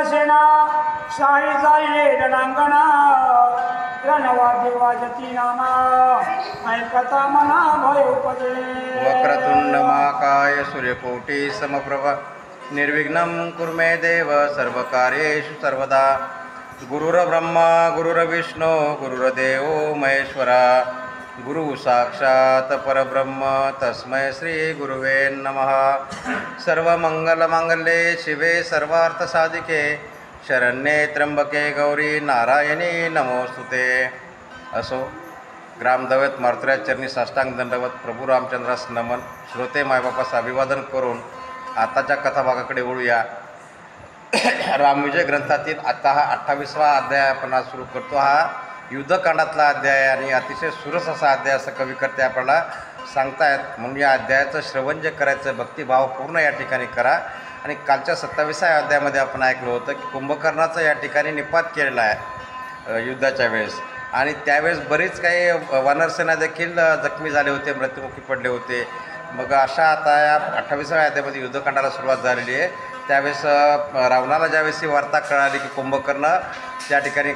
सेना शाही चालले रणांगणा रणवादी वाजती नाना ऐकता मना भय उपदे वक्रतुंड महाकाय सूर्यकोटी समप्रभ निर्विघ्नं कुरु मे देव सर्वकार्येषु सर्वदा गुरुर्ब्रह्मा गुरुर्विष्णू गुरुर्देव महेश्वरा गुरु साक्षात परब्रह्म तस्मै श्री गुरुवे नमः सर्वमंगलमांगल्ये शिवे सर्वार्थसाधिके शरण्ये त्र्यंबके गौरी नारायणी नमोस्तुते. असो ग्रामदैवत मारुतीचरणी साष्टांग दंडवत प्रभू रामचंद्रास नमन. श्रोते मायबापास अभिवादन करून आताच्या कथाभागाकडे वळूया. रामविजय ग्रंथातील आता हा 28वा अध्याय आपण आज सुरू करतो. हा युद्धकांडातला अध्याय आणि अतिशय सुरस असा अध्याय असं कविकर्ते आपल्याला सांगतायत. म्हणून या अध्यायाचं श्रवण जे करायचं भक्तिभाव पूर्ण या ठिकाणी करा. आणि कालच्या 27व्या अध्यायामध्ये आपण ऐकलं होतं की कुंभकर्णाचा या ठिकाणी निपात केलेला आहे युद्धाच्या वेळेस. आणि त्यावेळेस बरीच काही वानरसेना देखील जखमी झाले होते, मृत्युमुखी पडले होते. मग अशा आता या 28व्या अध्यायामध्ये युद्धकांडाला सुरुवात झालेली आहे. त्यावेळेस रावणाला ज्यावेळेस ही वार्ता कळाली की कुंभकर्ण त्या ठिकाणी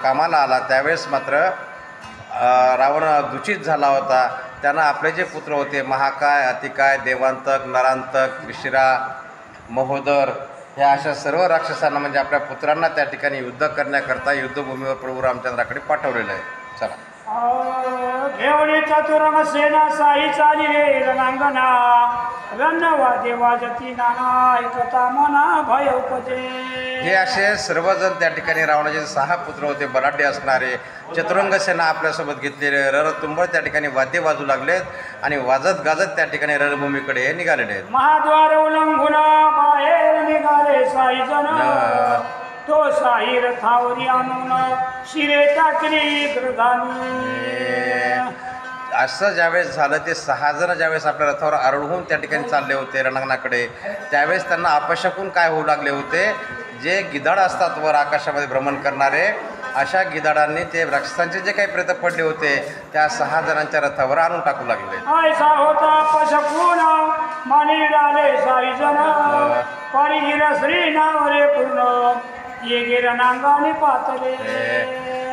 कामाला आला, त्यावेळेस मात्र रावण दूषित झाला होता. त्यांना आपले जे पुत्र होते महाकाय, अतिकाय, देवांतक, नरांतक, विशिरा, महोदर ह्या अशा सर्व राक्षसांना म्हणजे आपल्या पुत्रांना त्या ठिकाणी युद्ध करण्याकरता युद्धभूमीवर प्रभू रामचंद्राकडे पाठवलेलं आहे. चला घेवली चतुरंग सेना साई चालिले रणांगणा रणवादी वाजती नाना ऐकता मना भय उपदे. हे असे सर्वजण त्या ठिकाणी रावणाचे 6 पुत्र होते, बलाढ्य असणारे. चतुरंग सेना आपल्यासोबत घेतलेले रणतुंबळ त्या ठिकाणी वाद्य वाजू लागलेत आणि वाजत गाजत त्या ठिकाणी रणभूमीकडे हे निघालेले आहेत. महाद्वार उल्लंघून बाहेर निघाले साई जण तो साई रथावरी आणून शिरे टाकली ग्रधानी. असं ज्यावेळेस झालं ते 6 जण ज्यावेळेस आपल्या रथावर आरोहून त्या ठिकाणी चालले होते रणांगणाकडे, त्यावेळेस त्यांना अपशकून काय होऊ लागले होते. जे गिधाड असतात वर आकाशामध्ये भ्रमण करणारे, अशा गिधाडांनी ते राक्षसांचे जे काही प्रेत पडले होते त्या 6 जणांच्या रथावर आणून टाकू लागले. ऐसा होता अपशकून मानी डाले साई जण परिगिर श्री नावरे पूर्ण ये गिरणांगाने पातले.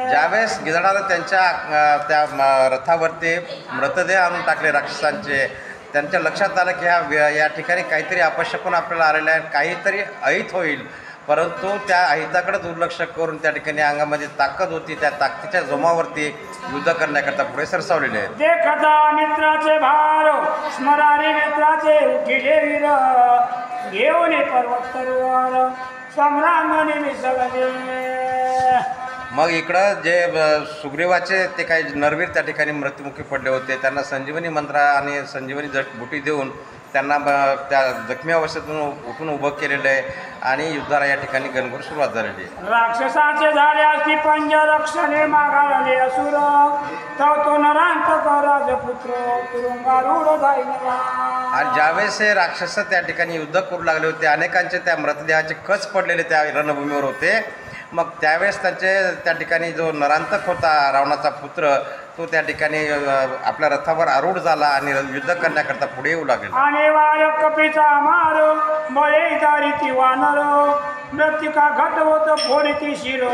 ज्यावेळेस गिधाडाला त्यांच्या त्या रथावरती मृतदेह आणून टाकले राक्षसांचे, त्यांच्या लक्षात आलं की या ठिकाणी काहीतरी अपशकून आपल्याला आलेलं आहे, काहीतरी अहित होईल. परंतु त्या अहिताकडे दुर्लक्ष करून त्या ठिकाणी अंगामध्ये ताकद होती, त्या ताकदीच्या जोमावरती युद्ध करण्याकरता पुढे सरसावलेले आहेत. देखता मित्राचे भार स्मरारी मित्राचे उठिले वीर घेऊन पर्वत तरुवार सम्रांगणे मिसळले. मग इकडं जे सुग्रीवाचे ते काही नरवीर त्या ठिकाणी मृत्युमुखी पडले होते, त्यांना संजीवनी मंत्र आणि संजीवनी बुटी देऊन त्यांना त्या जखमी अवस्थेतून उठून उभं केलेलं आहे आणि युद्धाला या ठिकाणी गणगोर सुरुवात झालेली आहे. राक्षसाचे झाले असती पंजरक्षणे मागाळले असुर तो नरांतक राजपुत्र तुरुंगारूढ जाईनला. आणि ज्यावेळेस हे राक्षस त्या ठिकाणी युद्ध करू लागले होते, अनेकांचे त्या मृतदेहाचे खच पडलेले त्या रणभूमीवर होते. मग त्यावेळेस त्या ठिकाणी जो नरांतक होता रावणाचा पुत्र, तो त्या ठिकाणी आपल्या रथावर आरूढ झाला आणि युद्ध करण्याकरता पुढे येऊ लागला. आणि वार कपीचा मार बळे दारिती वानर मृत्तिका घटवत फोडती शिरो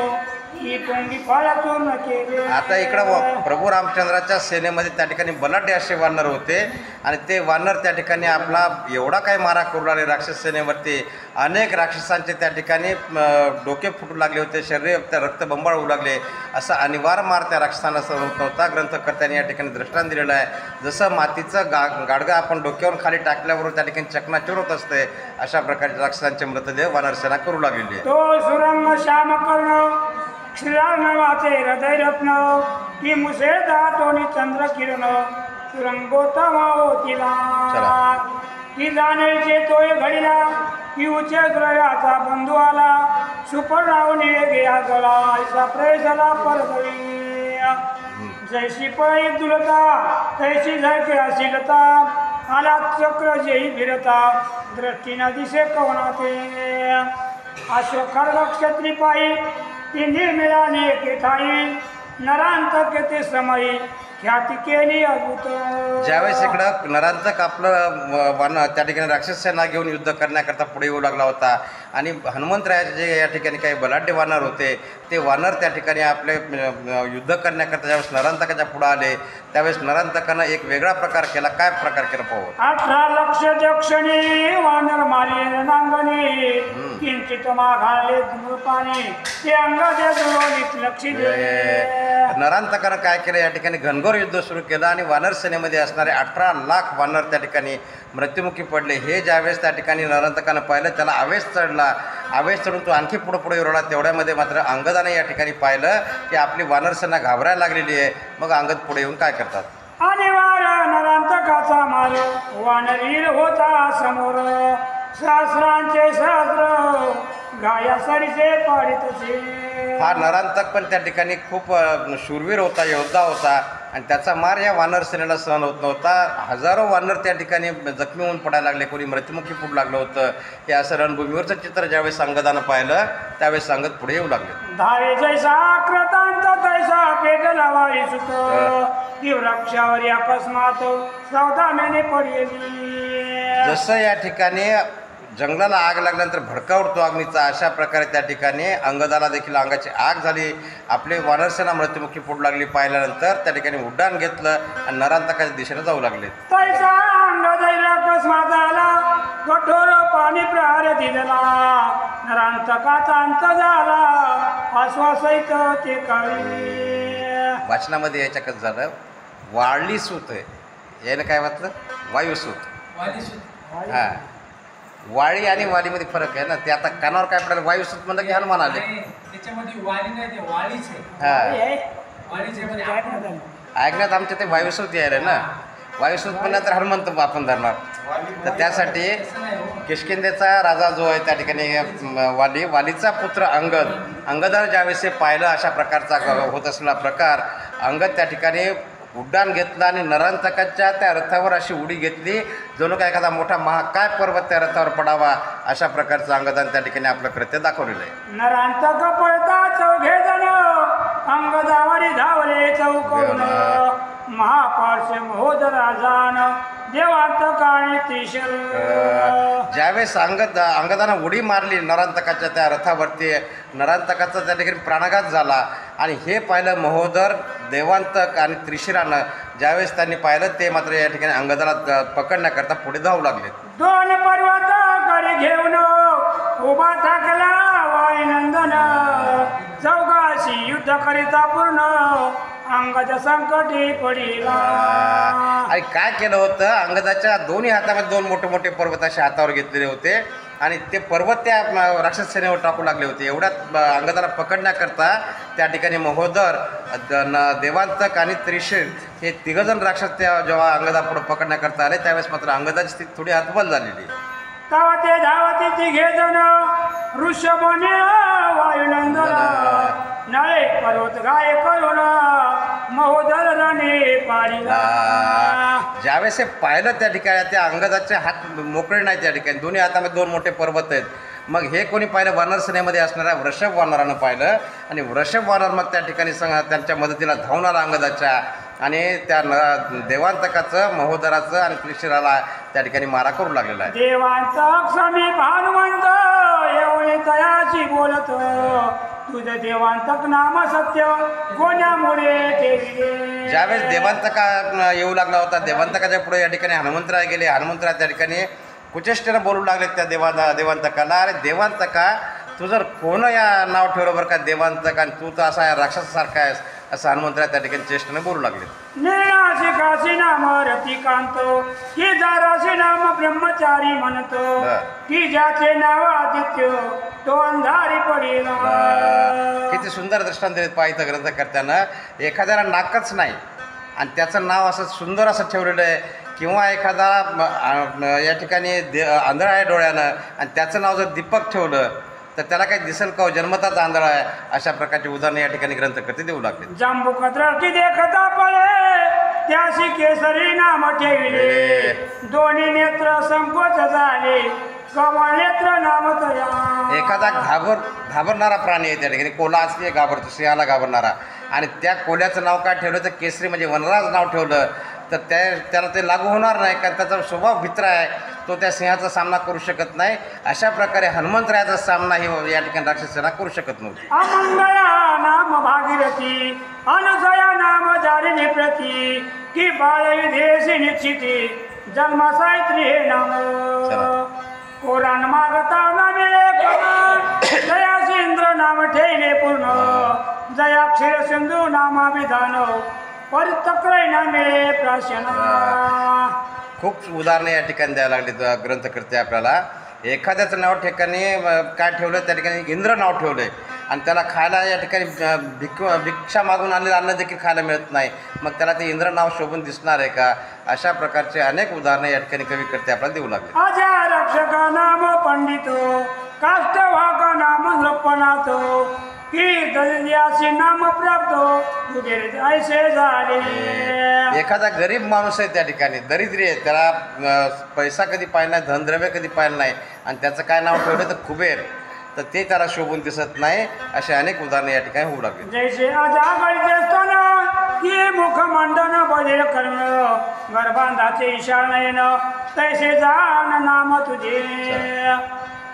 ही तोंडी फळातून केले. आता इकडं प्रभू रामचंद्राच्या सेनेमध्ये त्या ठिकाणी बलाढ्य असे वानर होते आणि ते वानर त्या ठिकाणी आपला एवढा काही मारा करू लागले राक्षस सेनेवरती. अनेक राक्षसांचे त्या ठिकाणी डोके फुटू लागले होते, शरीर त्या रक्तबंबाळ होऊ लागले. असा अनिवार्य मार त्या राक्षसांना सहन होता. ग्रंथकर्त्यांनी या ठिकाणी दृष्टांत दिलेलं आहे. जसं मातीचं गाडगं आपण डोक्यावरून खाली टाकल्यावर त्या ठिकाणी चकनाचूर होत असते, अशा प्रकारचे राक्षसांचे मृतदेह वानरसेना करू लागलेली आहे. तो सुरंग श्याम कर्ण श्रीरामाचे हृदय रत्न ती मुसे दाटोनी चंद्र किरण सुरंगोत्तमा होतीला ती जाणेचे तोय घडीला ती उच्च ग्रहाचा बंधू आला सुपर्णावनी गया गळा ऐसा प्रेसला परगळी. जैशी पळी दुलता तैशी झळके अशिलता आला चक्र जेही फिरता दृष्टीना दिसे कवनाते. अश्वखर्व क्षत्री पायी तिन्ही मिळाली एके ठाई नरांतक ते समयी ख्याती केली अद्भुत. ज्यावेळेस इकडं नरांतक आपलं त्या ठिकाणी राक्षस सेना घेऊन युद्ध करण्याकरता पुढे येऊ लागला होता आणि हनुमंतरायाचे जे या ठिकाणी काही बलाढ्य वानर होते ते वानर त्या ठिकाणी आपले युद्ध करण्याकरता ज्यावेळेस नरांतकाच्या पुढे आले त्यावेळेस नरांतकानं एक वेगळा प्रकार केला. काय प्रकार केला पाहू? 18 लक्ष जक्षणी वानर मारी नांगणी किंचित माघाले धूपाने ते अंगाचे दुरोनीत लक्ष दे. नरांतकानं काय केलं या ठिकाणी घनघोर युद्ध सुरू केलं आणि वानर सेनेमध्ये असणारे 18 लाख वानर त्या ठिकाणी मृत्युमुखी पडले. हे ज्यावेळेस त्या ठिकाणी नरांतकानं पाहिलं त्याला आवेश चढला. आवेश चढून तो आणखी पुढे उरला. तेवढ्यामध्ये मात्र अंगदाने या ठिकाणी पाहिलं की आपली वानर सेना घाबरायला लागलेली आहे. मग अंगद पुढे येऊन काय करतात? आणि वारा नरांतकाचा मार वानरील होता समोर सहस्रांचे सहस्र गाया सरीचे पाडितचे. हा नरांतक पण त्या ठिकाणी खूप शूरवीर होता, योद्धा होता आणि त्याचा मार या वानर सेनेला सहन होत नव्हता. हजारो वानर त्या ठिकाणी जखमी होऊन पडायला लागले, कोणी मृत्युमुखी पडू लागलं होतं. हे असं रणभूमीवरचं चित्र ज्यावेळेस अंगदानं पाहिलं त्यावेळेस अंगद पुढे येऊ लागले. धावे जैसा कृतांत तैसा पेटला वारी सुत ती वृक्षावर अकस्मात सौदाम्याने पडली. जसं या ठिकाणी जंगलाला आग लागल्यानंतर भडका उडतो अग्नीचा, अशा प्रकारे त्या ठिकाणी अंगदाला देखील अंगाची आग झाली. आपले वानरसेना मृत्युमुखी पडू लागली. पाहिल्यानंतर त्या ठिकाणी उड्डाण घेतलं आणि नरांतकाच्या दिशेने जाऊ लागले. तैसा अंगदैर अकस्मात आला कठोर पाणी प्रहार दिला नरांतकाचा अंत झाला आश्वासित ते काळी. वाचनामध्ये याच्या कसं झालं, वाळली सूत आहे यानं काय वाटलं, वायुसूत. हां, वाळी आणि वालीमध्ये फरक आहे ना. ते आता कानावर काय पडायला वायुसूत म्हणलं की हनुमान आले. त्याच्यामध्ये वाली नाही, ते वाळीच आहे. हां, वाळीचे म्हणजे ऐकण्यात आमच्या ते वायुसूत यायला ना. वायुसूत म्हणलं तर हनुमंत आपण धरणार. तर त्यासाठी किष्किंधेचा राजा जो आहे त्या ठिकाणी वालीचा पुत्र अंगदानं ज्यावेळेस हे पाहिलं अशा प्रकारचा होत असलेला प्रकार, अंगद त्या ठिकाणी उड्डाण घेतलं आणि नरांतकाच्या त्या रथावर अशी उडी घेतली जणू काय एखादा मोठा महाकाय पर्वत त्या रथावर पडावा. अशा प्रकारचं अंगदान त्या ठिकाणी आपलं कृत्य दाखवलेलं आहे. नरांतक पळता चौघे जण अंगदावरी धावले चौकून महापार्श्व महोद राजान देवांतकाने त्रिशूल. ज्यावेळेस अंगदानं उडी मारली नरांतकाच्या त्या रथावरती, नरांतकाचा त्या ठिकाणी प्राणघात झाला आणि हे पाहिलं महोदर, देवांतक आणि त्रिशिरानं. ज्यावेळेस त्यांनी पाहिलं ते मात्र या ठिकाणी अंगदाला पकडण्याकरता पुढे धावू लागले. दोन पर्वत कडे घेऊन उभा टाकला वायुनंदन चौघाशी युद्ध करिता पूर्ण अंगाच्या संकटी पडिला. आणि काय केलं होतं, अंगदाच्या दोन्ही हातामध्ये दोन मोठे मोठे पर्वत असे हातावर घेतलेले होते आणि ते पर्वत त्या राक्षस सेनेवर टाकू लागले होते. एवढ्यात अंगदाला पकडण्याकरता त्या ठिकाणी महोदर, देवांतक आणि त्रिशूल हे तिघजण राक्षस त्या जेव्हा अंगदा पुढे पकडण्याकरता आले त्यावेळेस मात्र अंगदाची स्थिती थोडी हतबल झालेली. धावते धावते तिघे जण ऋषभने वायुनंदन नळे पर्वत गाय करून महोदर रणे पाडिला. ज्यावेळेस हे पाहिलं त्या ठिकाणी त्या अंगदाचे हात मोकळे नाही त्या ठिकाणी, दोन्ही हातामध्ये दोन मोठे पर्वत आहेत. मग हे कोणी पाहिलं, वानर सेनेमध्ये असणाऱ्या वृषभ वानरानं पाहिलं आणि वृषभ वानर मग त्या ठिकाणी त्यांच्या मदतीला धावून आला अंगदाच्या आणि त्या देवांतकाचं, महोदराचं आणि त्रिशिराला त्या ठिकाणी मारा करू लागलेला आहे. देवांतक समीप हनुमंत एवढे तयाशी बोलत तुझं देवांतक नाम सत्य कोण्यामुळे ठेविले. ज्यावेळेस देवांतका येऊ लागला होता, देवांतकाच्या पुढे या ठिकाणी हनुमंतराय गेले. हनुमंतराय त्या ठिकाणी कुचेष्टेनं बोलू लागले त्या देवांतकाला, अरे देवांतका तू जर कोण या नाव ठेवलं बरं का देवांतक, आणि तू तर असा राक्षसासारखा आहेस, असं हनुमंतराय त्या ठिकाणी चेष्टेने बोलू लागले. निर्णाशी काशी नाम रतिकांत की जाराशी नाम ब्रह्मचारी म्हणतो की ज्याचे नाव आदित्य तो अंधारी पडिला. किती सुंदर दृष्टांत दिलेत पाहिजे ग्रंथकर्त्यानं. एखाद्याला नाकच नाही आणि त्याचं नाव असं सुंदर असं ठेवलेलं आहे, किंवा एखादा या ठिकाणी आंधळा आहे डोळ्यानं आणि त्याचं नाव जर दीपक ठेवलं तर त्याला काही दिसेल का, जन्मताच आंधळा आहे. अशा प्रकारची उदाहरणं या ठिकाणी ग्रंथकर्ते देऊ लागले. जांबुकद्र की देखता पळे त्याशी केसरी नाम ठेविले दोन्ही नेत्र संकोच झाले कमळ नेत्र नाम तया. एखादा घाबरणारा प्राणी आहे त्या ठिकाणी, कोल्हा असली घाबरतो, सिंहाला घाबरणारा, आणि त्या कोल्ह्याचं नाव काय ठेवलं तर केसरी म्हणजे वनराज नाव ठेवलं तर त्याला ते लागू होणार नाही, कारण त्याचा स्वभाव भित्र आहे. तो त्या सिंहाचा सामना करू शकत नाही. अशा प्रकारे हनुमंतरायाचा सामना ही या ठिकाणी राक्षसेना करू शकत नव्हती. अमंगळा नाम भागीरथी अनुसया नाम जारिणी प्रती की बाळ देशी निश्चिती जन्मासायत्री हे नाम चला. कोरान मागता नामे जया इंद्र नाम ठेले पूर्ण जया क्षीर सिंधू नामाभिधान परितक्रय नामे प्राशन. खूप उदाहरणे या ठिकाणी द्यायला लागली ग्रंथकर्ते आपल्याला. एखाद्याचं नाव ठिकाणी काय ठेवलं, त्या ठिकाणी इंद्र नाव ठेवलं आहे आणि त्याला खायला या ठिकाणी भिक्षा मागून आणलेलं अन्न देखील खायला मिळत नाही. मग त्याला ते इंद्र नाव शोभून दिसणार आहे का? अशा प्रकारचे अनेक उदाहरणे या ठिकाणी कविकर्ते आपल्याला देऊ लागले. अजा रक्षक नाम पंडितो काष्टवाक नाम नृपनाथो की दलियासी नाम प्राप्तो तुझे ऐसे झाले. एखादा गरीब माणूस आहे त्या ठिकाणी, दरिद्री आहे, त्याला पैसा कधी पाहिला नाही, धनद्रव्य कधी पाहिलं नाही आणि त्याचं काय नाव ठेवलं तर कुबेर, तर ते त्याला शोभून दिसत नाही. असे अनेक उदाहरणे या ठिकाणी होऊ लागले. जैसे अजागळचे स्तन की मुखमंडन बदल कर्ण गर्भांधाचे ईशानयन तैसे जाण नाम तुझे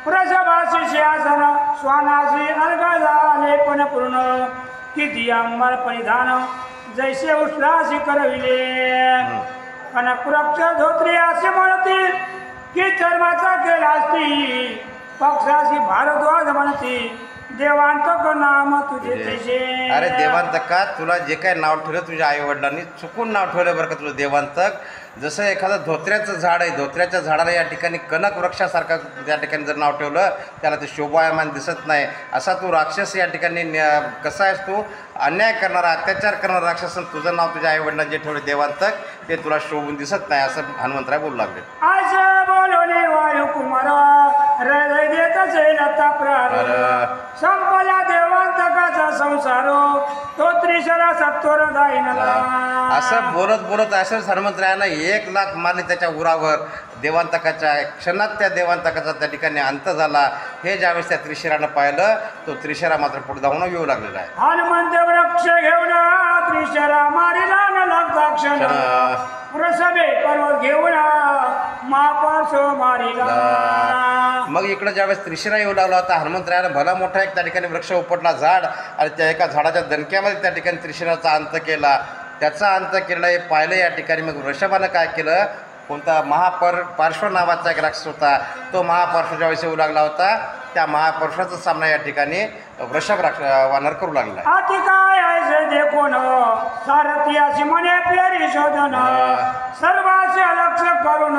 प्रसभासी शासन स्वानासी अर्घ झाले पण पूर्ण किती अंबर परिधान जैसे उष्लासी करविले कनकवृक्ष धोत्री असे म्हणती की चर्माचा केला असती पक्षासी भारद्वाज म्हणती देवांतक नाम तुझे तैसे. अरे देवांतका, तुला जे काय नाव ठेवलं तुझ्या आईवडिलांनी चुकून नाव ठेवलं बरं का तुला देवांतक. जसं एखादं धोत्र्याचं झाड आहे, धोत्र्याच्या झाडाला या ठिकाणी कनक वृक्षासारखं त्या ठिकाणी जर नाव ठेवलं त्याला ते शोभायमान दिसत नाही. असा तू राक्षस या ठिकाणी कसा आहेस, तू अन्याय करणारा अत्याचार करणारा राक्षस. तुझं नाव तुझ्या आईवडिलांनी जे ठेवलं देवांतक ते तुला शोभून दिसत नाही असं हनुमंतराय बोलू लागले. आशा बोलवणे वायू कुमार हृदय देत लता प्रार संपला देवांतकाचा संसारो तो त्रिशरा सत्वर दायनला. असं बोलत बोलत असंच हनुमंतरायानं 1,00,000 मारले त्याच्या उरावर. देवांतकाच्या क्षणात त्या देवांतकाचा त्या ठिकाणी अंत झाला. हे ज्यावेळेस त्या त्रिशिरानं पाहिलं तो त्रिशिरा मात्र पुढे धावून येऊ लागलेला आहे. हनुमंत वृक्ष घेऊन त्रिशरा मारिला न लागता क्षण प्रसभे पर्वत घेऊन महापार्श्व मारिला. मग इकडं ज्यावेळेस त्रिशिरा येऊ लागला होता हनुमंतरायानं भला मोठा एक त्या ठिकाणी वृक्ष उपटला झाड आणि त्या एका झाडाच्या दणक्यामध्ये त्या ठिकाणी त्रिशिराचा अंत केला. त्याचा अंत केला हे पाहिलं या ठिकाणी. मग वृषभानं काय केलं, कोणता पार्श्व नावाचा एक राक्षस होता, तो महापार्श्व ज्यावेळेस येऊ लागला होता त्या महापार्श्वाचा सामना या ठिकाणी वृषभ वानर करू लागला. अति काय ऐसे देखून सारथी अशी म्हणे पेरी शोधन सर्वांचे लक्ष करून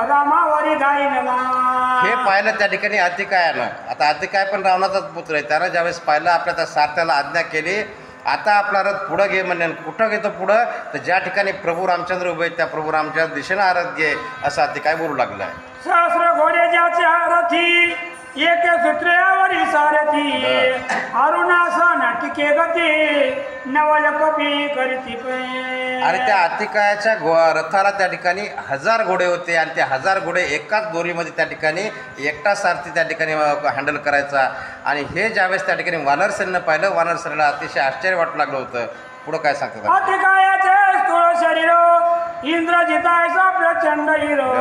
रामावरी धाईनला. हे पाहिलं त्या ठिकाणी अतिकायानं. आता अतिकाय पण रावणाचाच पुत्र आहे. त्यानं ज्यावेळेस पाहिलं आपल्या त्या सारथ्याला आज्ञा केली, आता आपला रथ पुढं घे म्हणणे. कुठं घेतो पुढं, तर ज्या ठिकाणी प्रभू रामचंद्र उभे आहेत त्या प्रभू रामचंद्र दिशेनं हा रथ घे असं अतिकाय बोलू लागलं आहे. सहस्र घोडे ज्याचे रथी एक सूत्र्यावरी सारथी अरुणासन टिके गती नवल कपी करती आणि त्या अतिकायाच्या रथाला त्या ठिकाणी 1000 घोडे होते आणि ते 1000 घोडे एकाच दोरीमध्ये त्या ठिकाणी एकटा सारथी त्या ठिकाणी हँडल करायचा. आणि हे ज्यावेळेस त्या ठिकाणी वानरसेनेनं पाहिलं, वानरसेनेला अतिशय आश्चर्य वाटू लागलं होतं. पुढं काय सांगतात, अतिकायाचे स्थूळ शरीर इंद्रजितायचा प्रचंड हिरो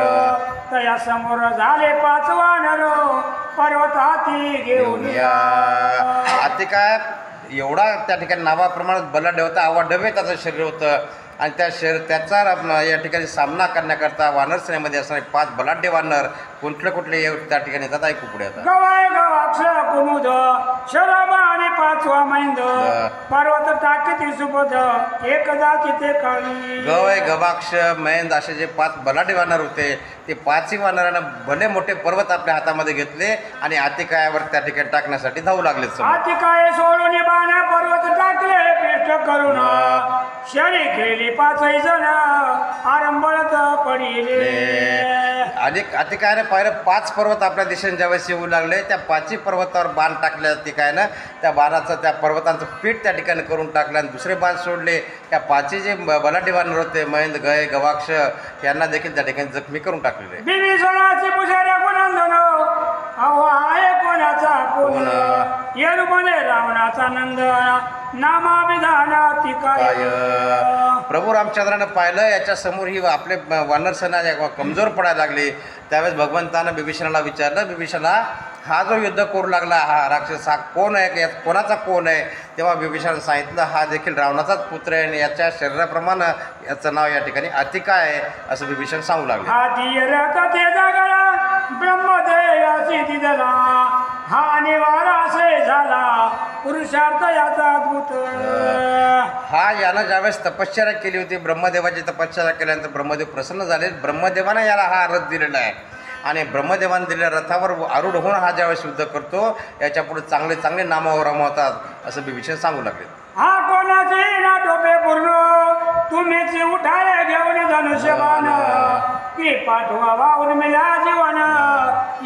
तया समोर झाले 5 वानर पर्वत हाती घेऊन या. अतिकाय एवढा त्या ठिकाणी नावाप्रमाणे बलाढ्य होता, अवाढव्य त्याचं शरीर होतं आणि त्याचा या ठिकाणी सामना करण्याकरता वानरसेनेमध्ये असणारे 5 बलाढ्य वानर कुठले त्या ठिकाणी येतात. ऐकू पुढे आता. गवाय गवाक्ष कुमुद शरभ आणि 5वा मैंद पर्वत टाकीती सुबोध एक जाती ते काळी. गवय गवाक्ष मैंद असे जे 5 बलाढ्य वानर होते ते 5ही वानरानं भले मोठे पर्वत आपल्या हातामध्ये घेतले आणि अतिकायावर त्या ठिकाणी टाकण्यासाठी धावू लागले. अतिकाय सोडून बाणा पर्वत टाकले पेष्ट करून शरी खेळली 5ही जण आरंभळत पडिले. अनेक अतिकायाने पाहिलं 5 पर्वत आपल्या दिशेने ज्यावेळेस येऊ लागले त्या 5ही पर्वतावर बाण टाकले. अतिकायानं त्या बाणाचं त्या पर्वतांचं पीठ त्या ठिकाणी करून टाकलं आणि दुसरे बाण सोडले. त्या 5ही जे बलाढ्य वानर होते महेंद्र गय गवाक्ष यांना देखील त्या ठिकाणी जखमी करून टाकलेले. बिभीषणाचे पुजाऱ्या गुणंदन अहो आहे कोणाचा कोण येरुमले रावणाचा नंदन नामाभिधानाती काय काय प्रभू रामचंद्रानं पाहिलं याच्या समोर ही आपले वानर सेना कमजोर पडायला लागली. त्यावेळेस भगवंतानं बिभीषणाला विचारलं, बिभीषणा हा जो युद्ध करू लागला हा राक्षस हा कोण आहे, कोणाचा कोण आहे? तेव्हा बिभीषणानं सांगितलं हा देखील रावणाचाच पुत्र आहे आणि याच्या शरीराप्रमाणे याचं नाव या ठिकाणी अतिका आहे असं बिभीषण सांगू लागले. आधी रथते जगला ब्रह्मदेवासी दिदला हा निवारा असे झाला पुरुषार्थ याचा अद्भुत. हा यानं ज्यावेळेस तपश्चर्या केली होती, ब्रह्मदेवाची तपश्चर्या केल्यानंतर ब्रह्मदेव प्रसन्न झाले. ब्रह्मदेवानं याला हा रथ दिलेला आहे आणि ब्रह्मदेवानं दिलेल्या रथावर आरूढ होऊन हा ज्यावेळेस युद्ध करतो याच्या पुढे चांगले चांगले नामावर रमवतात असं बिभीषण सांगू लागले. हा कोणाची ना टोपे पूर्ण तुम्हीच उठाय घेऊन धनुष्यबाण की पाठवा वाहून मिळा जीवन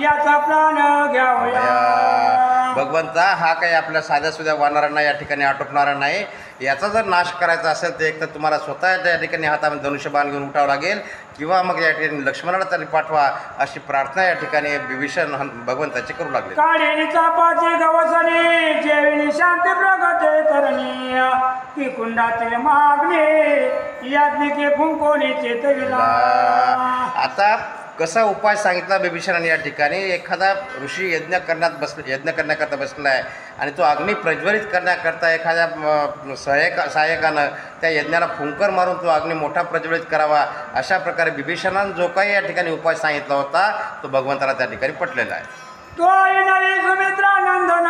याचा प्राण घ्यावया. भगवंता हा काही आपल्या साध्या सुध्या वानरांना या ठिकाणी आटोपणारा नाही. याचा जर नाश करायचा असेल तर एक तर तुम्हाला स्वतः त्या ठिकाणी हातामध्ये धनुष्यबाण घेऊन उठावं लागेल किंवा मग या ठिकाणी लक्ष्मणाला तरी पाठवा अशी प्रार्थना या ठिकाणी विभीषण भगवंताची करू लागले. काळी चापाची गवसणी जेविणी शांती प्रगटे तरणी की कुंडातील मागणी याज्ञिके फुंकोनी चेतविला. आता कसा उपाय सांगितला बिभीषणाने या ठिकाणी? एखादा ऋषी यज्ञ करण्याकरता बसला आहे आणि तो अग्नी प्रज्वलित करण्याकरता एखाद्या सहाय्यकानं त्या यज्ञाला फुंकर मारून तो अग्नी मोठा प्रज्वलित करावा अशा प्रकारे बिभीषणानं जो काही या ठिकाणी उपाय सांगितला होता तो भगवंताला त्या ठिकाणी पटलेला आहे. तो नाही सुमित्रा नंदन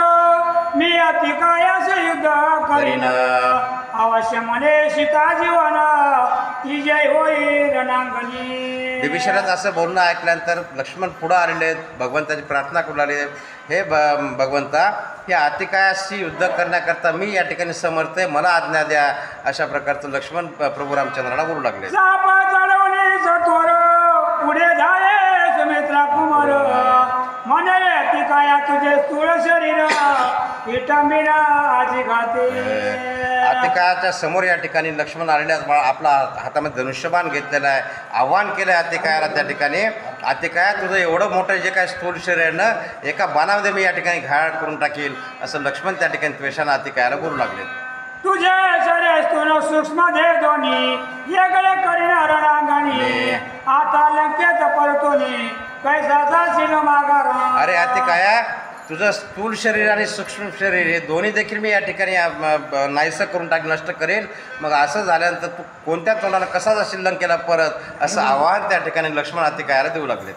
मी अतिकायाचे युद्ध करीन अवश्य म्हणे सीता जीवन ती जय होई रणांगणी. बिभीषणाचं असं बोलणं ऐकल्यानंतर लक्ष्मण पुढं आलेले आहेत, भगवंताची प्रार्थना करू लागले. हे भगवंता या अतिकायाशी युद्ध करण्याकरता मी या ठिकाणी समर्थ आहे, मला आज्ञा द्या अशा प्रकारचं लक्ष्मण प्रभू रामचंद्राला बोलू लागले. साप चढवणे सत्वर पुढे जाये सुमित्रा कुमार म्हणे अतिकाया तुझे स्थूळ शरीर विटंबिना आजी घाते. अतिकायाच्या समोर या ठिकाणी लक्ष्मण आलेले आहेत. आपला हातामध्ये धनुष्यबाण घेतलेला आहे. आव्हान केलं आहे अतिकायाला त्या ठिकाणी, अतिकाया तुझं एवढं मोठं जे काय स्थूल शरीर आहे ना एका बाणामध्ये मी या ठिकाणी घायल करून टाकील असं लक्ष्मण त्या ठिकाणी त्वेषानं अतिकायाला बोलू लागले. तुझे शरीर स्थूल सूक्ष्म दे दोन्ही वेगळे करीना रणांगणी आता लंकेत परतोनी कैसा जाशील माघार. अरे अतिकाया तुझं स्थूल शरीर आणि सूक्ष्म शरीर हे दोन्ही देखील मी या ठिकाणी नाहीसं करून नष्ट करेल. मग असं झाल्यानंतर तू कोणत्या तोंडाला कसा जाशील लंकेला परत असं आव्हान त्या ठिकाणी लक्ष्मण अतिकायाला देऊ लागले.